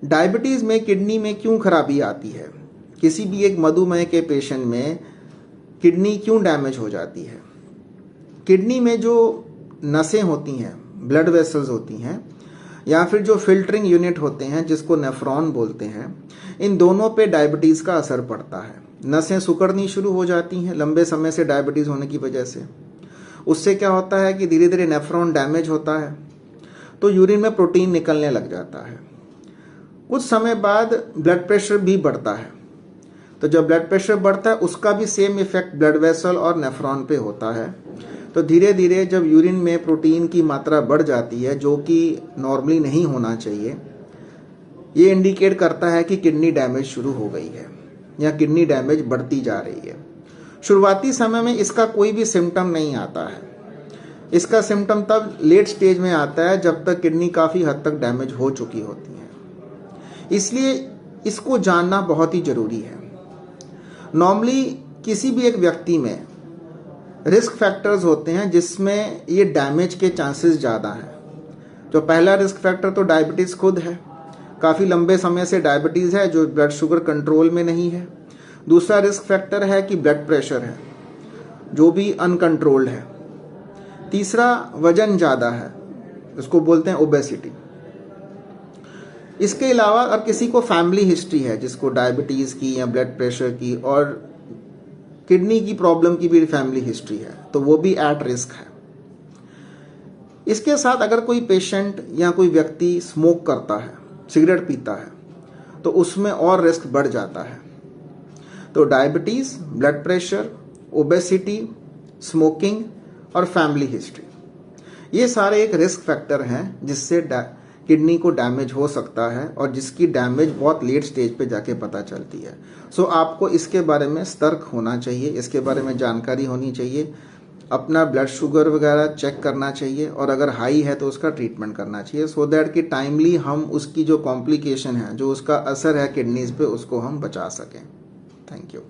Diabetes में kidney में क्यों खराबी आती है? किसी भी एक मधुमेह के पेशेंट में किडनी क्यों डैमेज हो जाती है? किडनी में जो नसें होती हैं, ब्लड वेसल्स होती हैं, या फिर जो फिल्टरिंग यूनिट होते हैं जिसको नेफ्रॉन बोलते हैं, इन दोनों पे डायबिटीज़ का असर पड़ता है। नसें सिकुड़नी शुरू हो जाती हैं लंबे समय से डायबिटीज़ होने की वजह से। उससे क्या होता है कि धीरे धीरे नेफ्रॉन डैमेज होता है, तो यूरिन में प्रोटीन निकलने लग जाता है। कुछ समय बाद ब्लड प्रेशर भी बढ़ता है। तो जब ब्लड प्रेशर बढ़ता है उसका भी सेम इफेक्ट ब्लड वेसल और नेफ्रॉन पे होता है। तो धीरे धीरे जब यूरिन में प्रोटीन की मात्रा बढ़ जाती है, जो कि नॉर्मली नहीं होना चाहिए, ये इंडिकेट करता है कि किडनी डैमेज शुरू हो गई है या किडनी डैमेज बढ़ती जा रही है। शुरुआती समय में इसका कोई भी सिम्टम नहीं आता है। इसका सिम्टम तब लेट स्टेज में आता है जब तक किडनी काफ़ी हद तक डैमेज हो चुकी होती है। इसलिए इसको जानना बहुत ही ज़रूरी है। नॉर्मली किसी भी एक व्यक्ति में रिस्क फैक्टर्स होते हैं जिसमें ये डैमेज के चांसेस ज़्यादा हैं। जो पहला रिस्क फैक्टर तो डायबिटीज़ खुद है, काफ़ी लंबे समय से डायबिटीज़ है जो ब्लड शुगर कंट्रोल में नहीं है। दूसरा रिस्क फैक्टर है कि ब्लड प्रेशर है जो भी अनकंट्रोल्ड है। तीसरा वजन ज़्यादा है, इसको बोलते हैं ओबेसिटी। इसके अलावा अगर किसी को फैमिली हिस्ट्री है, जिसको डायबिटीज़ की या ब्लड प्रेशर की और किडनी की प्रॉब्लम की भी फैमिली हिस्ट्री है, तो वो भी एट रिस्क है। इसके साथ अगर कोई पेशेंट या कोई व्यक्ति स्मोक करता है, सिगरेट पीता है, तो उसमें और रिस्क बढ़ जाता है। तो diabetes, blood pressure, obesity, smoking और फैमिली हिस्ट्री, ये सारे एक रिस्क फैक्टर हैं जिससे किडनी को डैमेज हो सकता है और जिसकी डैमेज बहुत लेट स्टेज पे जाके पता चलती है। सो आपको इसके बारे में सतर्क होना चाहिए, इसके बारे में जानकारी होनी चाहिए, अपना ब्लड शुगर वगैरह चेक करना चाहिए और अगर हाई है तो उसका ट्रीटमेंट करना चाहिए, सो दैट कि टाइमली हम उसकी जो कॉम्प्लिकेशन है, जो उसका असर है किडनीज पे, उसको हम बचा सकें। Thank you.